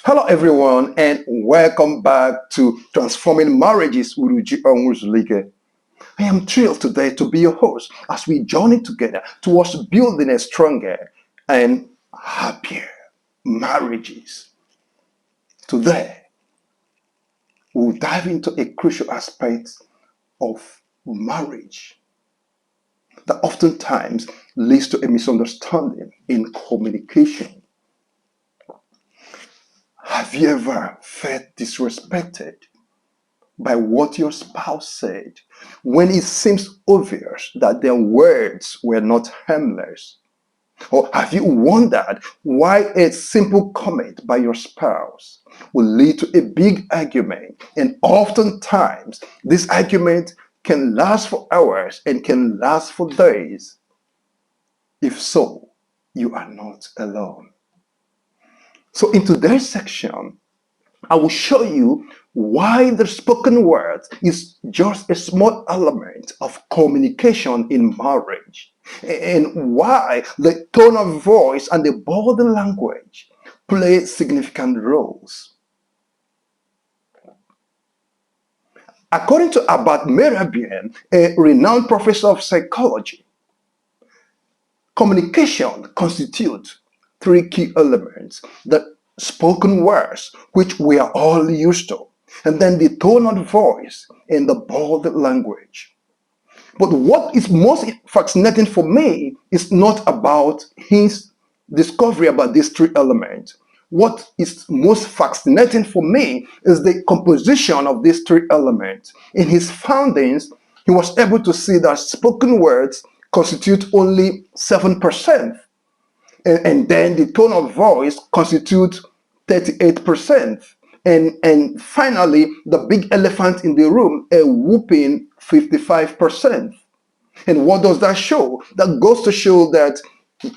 Hello, everyone, and welcome back to Transforming Marriages with Uji Onwuzulike. I am thrilled today to be your host as we journey together towards building a stronger and happier marriages. Today, we'll dive into a crucial aspect of marriage that oftentimes leads to a misunderstanding in communication. Have you ever felt disrespected by what your spouse said when it seems obvious that their words were not harmless? Or have you wondered why a simple comment by your spouse will lead to a big argument? And oftentimes, this argument can last for hours and can last for days. If so, you are not alone. So, in today's section, I will show you why the spoken word is just a small element of communication in marriage, and why the tone of voice and the body language play significant roles. According to Abad Merabian, a renowned professor of psychology, communication constitutes three key elements: the spoken words, which we are all used to, and then the tone of voice and the body language. But what is most fascinating for me is not about his discovery about these three elements. What is most fascinating for me is the composition of these three elements. In his findings, he was able to see that spoken words constitute only 7%, and then the tone of voice constitutes 38%. And finally, the big elephant in the room, a whooping 55%. And what does that show? That goes to show that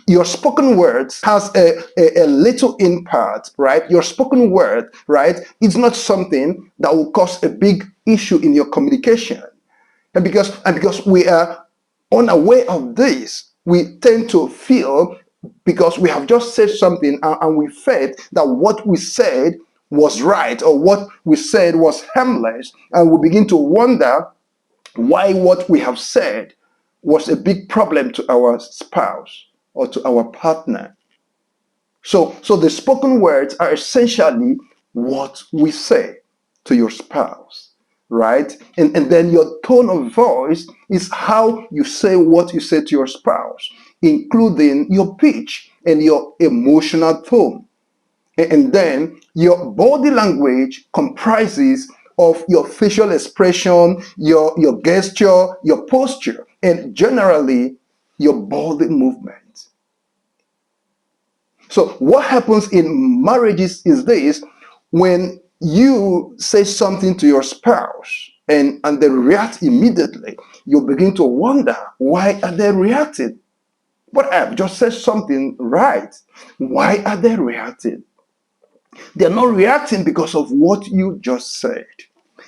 your spoken words has a little impact, right? Your spoken word, right, it's not something that will cause a big issue in your communication. And because we are unaware of this, we tend to feel, because we have just said something and we felt that what we said was right, or what we said was harmless, and we begin to wonder why what we have said was a big problem to our spouse or to our partner. So the spoken words are essentially what we say to your spouse, right? And then your tone of voice is how you say what you say to your spouse, including your pitch and your emotional tone. And then your body language comprises of your facial expression, your gesture, your posture, and generally your body movement. So what happens in marriages is this: when you say something to your spouse and they react immediately, you begin to wonder, why are they reacting? But I've just said something right. Why are they reacting? They're not reacting because of what you just said.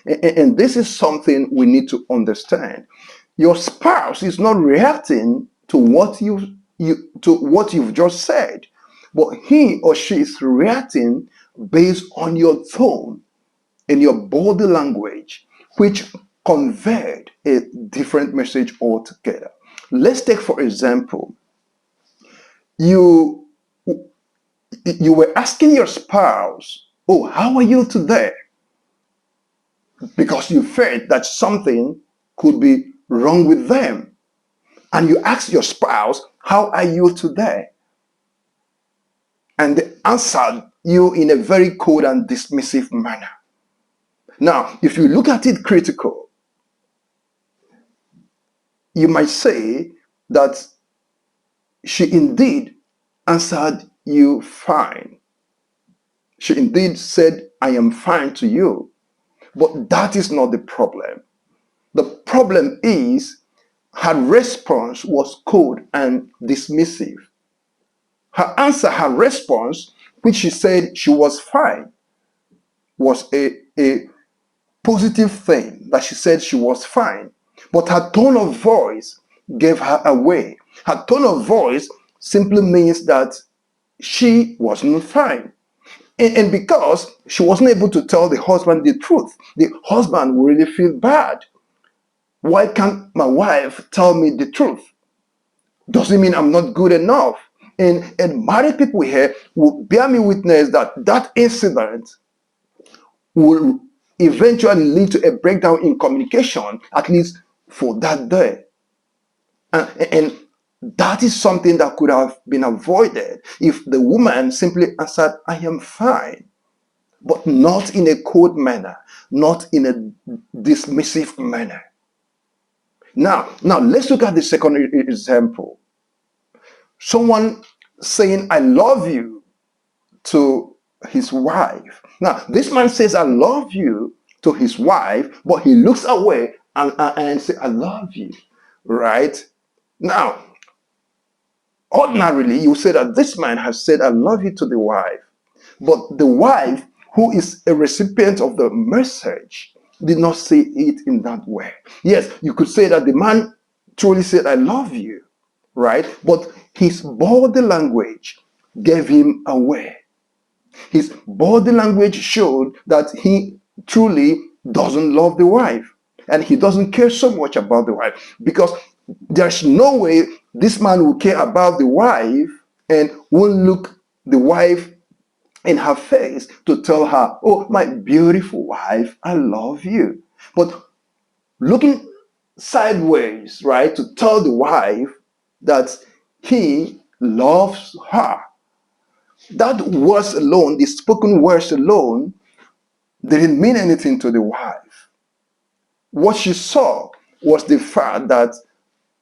And this is something we need to understand. Your spouse is not reacting to what you've just said, but he or she is reacting based on your tone and your body language, which conveyed a different message altogether. Let's take, for example, you you were asking your spouse, "Oh, how are you today?" Because you felt that something could be wrong with them. And you ask your spouse, "How are you today?" And they answered you in a very cold and dismissive manner. Now, if you look at it critical, you might say that she indeed answered you fine. She indeed said, "I am fine" to you. But that is not the problem. The problem is her response was cold and dismissive. Her answer, her response, which she said she was fine, was a positive thing, that she said she was fine. But her tone of voice gave her away. Her tone of voice simply means that she wasn't fine. And because she wasn't able to tell the husband the truth, the husband will really feel bad. Why can't my wife tell me the truth? Doesn't mean I'm not good enough. And married people here will bear me witness that that incident will eventually lead to a breakdown in communication, at least for that day. And that is something that could have been avoided if the woman simply answered, I am fine, but not in a cold manner, not in a dismissive manner. Now let's look at the second example. Someone saying, I love you to his wife. Now, this man says, I love you to his wife, but he looks away and says, I love you. Right? Now, ordinarily, you say that this man has said, I love you to the wife. But the wife, who is a recipient of the message, did not say it in that way. Yes, you could say that the man truly said, I love you, right? But his body language gave him away. His body language showed that he truly doesn't love the wife and he doesn't care so much about the wife, because there's no way this man will care about the wife and won't look the wife in her face to tell her, oh, my beautiful wife, I love you. But looking sideways, right, to tell the wife that he loves her, that words alone, the spoken words alone, didn't mean anything to the wife. What she saw was the fact that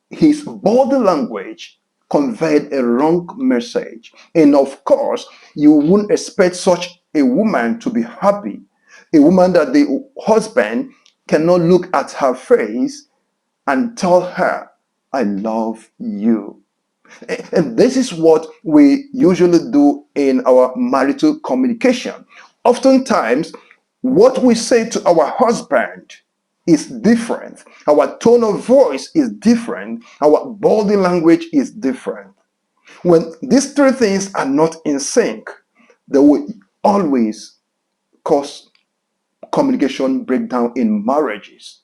his body language conveyed a wrong message. And of course, you wouldn't expect such a woman to be happy. A woman that the husband cannot look at her face and tell her, I love you. And this is what we usually do in our marital communication. Oftentimes, what we say to our husband is different. Our tone of voice is different. Our body language is different. When these three things are not in sync, they will always cause communication breakdown in marriages.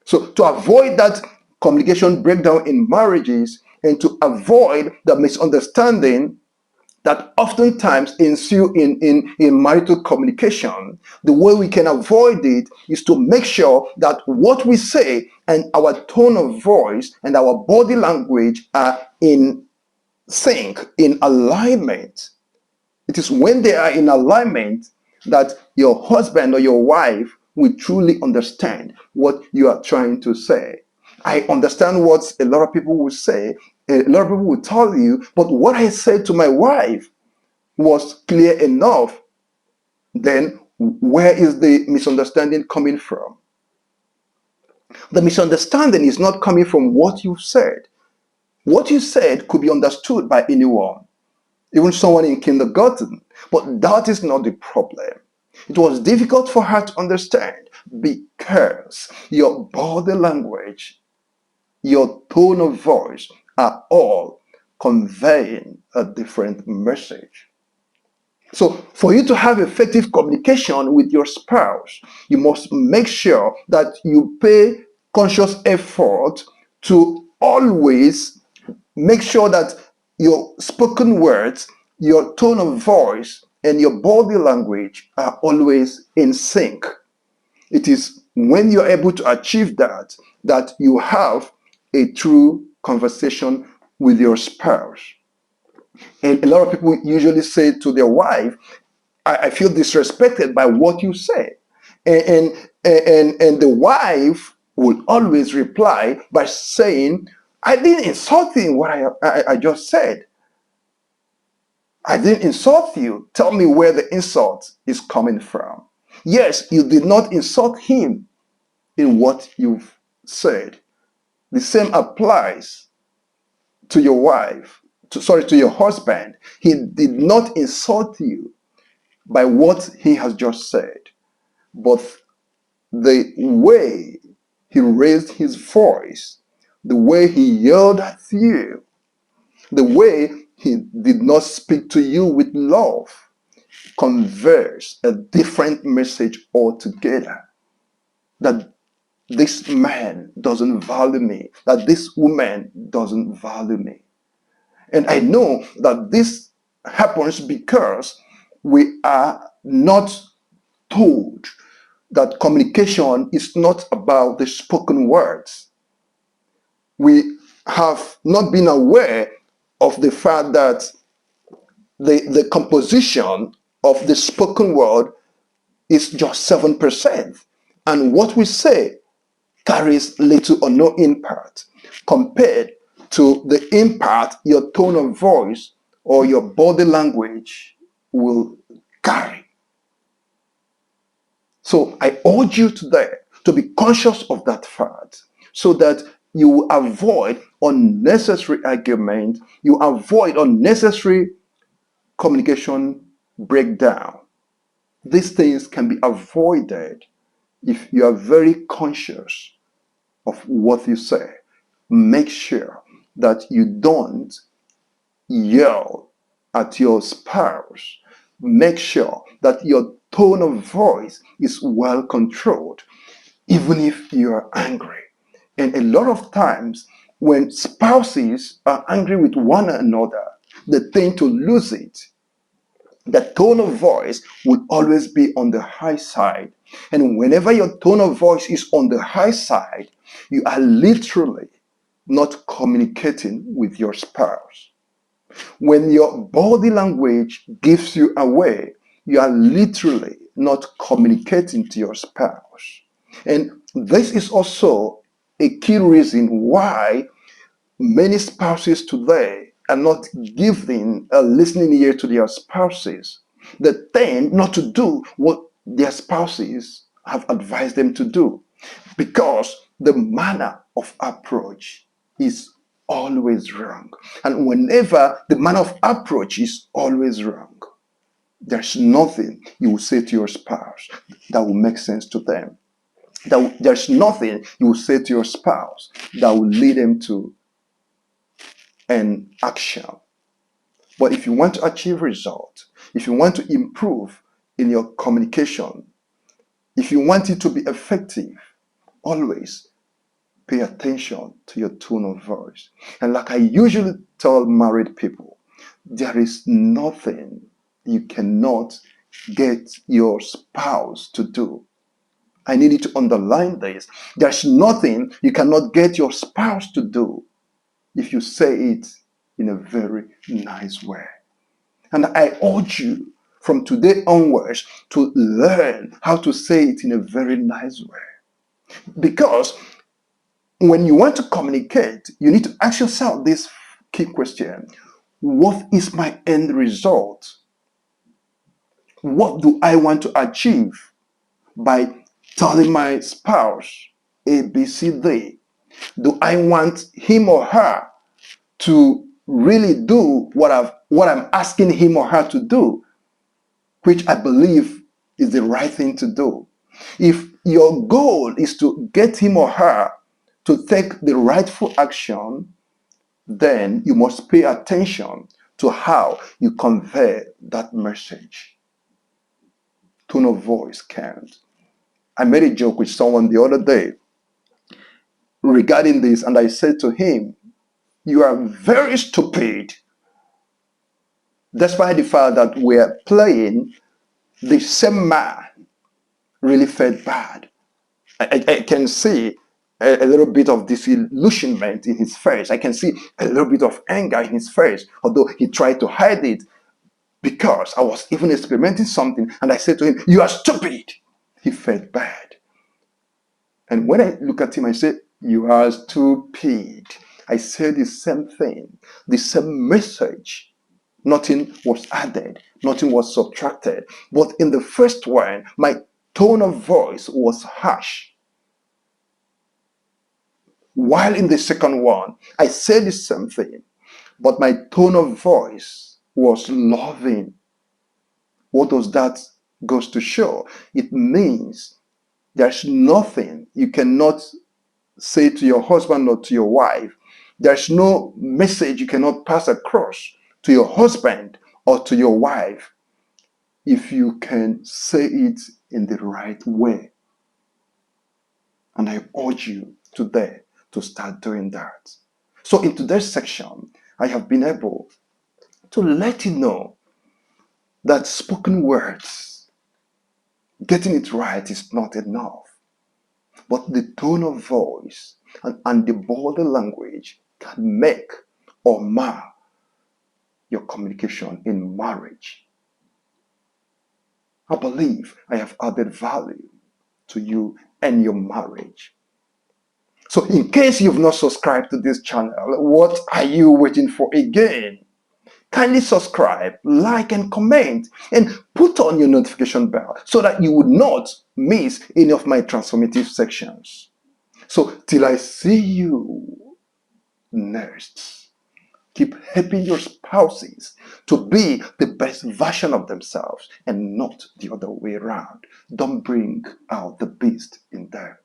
So to avoid that communication breakdown in marriages and to avoid the misunderstanding that oftentimes ensue in marital communication, the way we can avoid it is to make sure that what we say and our tone of voice and our body language are in sync, in alignment. It is when they are in alignment that your husband or your wife will truly understand what you are trying to say. I understand what a lot of people will say, a lot of people will tell you, but what I said to my wife was clear enough. Then where is the misunderstanding coming from? The misunderstanding is not coming from what you said. What you said could be understood by anyone, even someone in kindergarten. But that is not the problem. It was difficult for her to understand because your body language, your tone of voice are all conveying a different message. So, for you to have effective communication with your spouse, you must make sure that you pay conscious effort to always make sure that your spoken words, your tone of voice, and your body language are always in sync. It is when you're able to achieve that that you have a true conversation with your spouse. And a lot of people usually say to their wife, I feel disrespected by what you say. And the wife will always reply by saying, I didn't insult you in what I just said. I didn't insult you. Tell me where the insult is coming from. Yes, you did not insult him in what you've said. The same applies to your wife, to your husband. He did not insult you by what he has just said, but the way he raised his voice, the way he yelled at you, the way he did not speak to you with love, conveys a different message altogether. That this man doesn't value me, that this woman doesn't value me. And I know that this happens because we are not told that communication is not about the spoken words. We have not been aware of the fact that the composition of the spoken word is just 7%. And what we say carries little or no impact compared to the impact your tone of voice or your body language will carry. So I urge you today to be conscious of that fact so that you will avoid unnecessary argument, you avoid unnecessary communication breakdown. These things can be avoided if you are very conscious of what you say. Make sure that you don't yell at your spouse. Make sure that your tone of voice is well controlled, even if you are angry. And a lot of times, when spouses are angry with one another, they tend to lose it. The tone of voice will always be on the high side. And whenever your tone of voice is on the high side, you are literally not communicating with your spouse. When your body language gives you away, you are literally not communicating to your spouse. And this is also a key reason why many spouses today are not giving a listening ear to their spouses. They tend not to do what their spouses have advised them to do because the manner of approach is always wrong. And whenever the manner of approach is always wrong, there's nothing you will say to your spouse that will make sense to them. There's nothing you will say to your spouse that will lead them to an action. But if you want to achieve results, if you want to improve in your communication, if you want it to be effective, always pay attention to your tone of voice. And like I usually tell married people, there is nothing you cannot get your spouse to do. I need you to underline this. There's nothing you cannot get your spouse to do if you say it in a very nice way. And I urge you from today onwards to learn how to say it in a very nice way. Because when you want to communicate, you need to ask yourself this key question: what is my end result? What do I want to achieve by telling my spouse A, B, C, D? Do I want him or her to really do what I'm asking him or her to do, which I believe is the right thing to do? If your goal is to get him or her to take the rightful action, then you must pay attention to how you convey that message. Tone of voice counts. I made a joke with someone the other day regarding this, and I said to him, "You are very stupid." Despite the fact that we're playing, the same man really felt bad. I can see a little bit of disillusionment in his face. I can see a little bit of anger in his face, although he tried to hide it because I was even experimenting something and I said to him, "You are stupid." He felt bad. And when I look at him, I said, "You are stupid." I said the same thing, the same message. Nothing was added, nothing was subtracted. But in the first one, my tone of voice was harsh. While in the second one, I said the same thing, but my tone of voice was loving. What does that goes to show? It means there's nothing you cannot say to your husband or to your wife. There's no message you cannot pass across to your husband or to your wife if you can say it in the right way. And I urge you today to start doing that. So in today's section, I have been able to let you know that spoken words, getting it right is not enough. But the tone of voice and the body language can make or mar your communication in marriage. I believe I have added value to you and your marriage. So in case you've not subscribed to this channel, what are you waiting for again? Kindly subscribe, like, and comment, and put on your notification bell so that you would not miss any of my transformative sections. So till I see you next, keep helping your spouses to be the best version of themselves and not the other way around. Don't bring out the beast in them.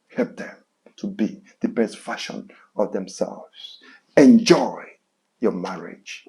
Help them to be the best version of themselves. Enjoy your marriage.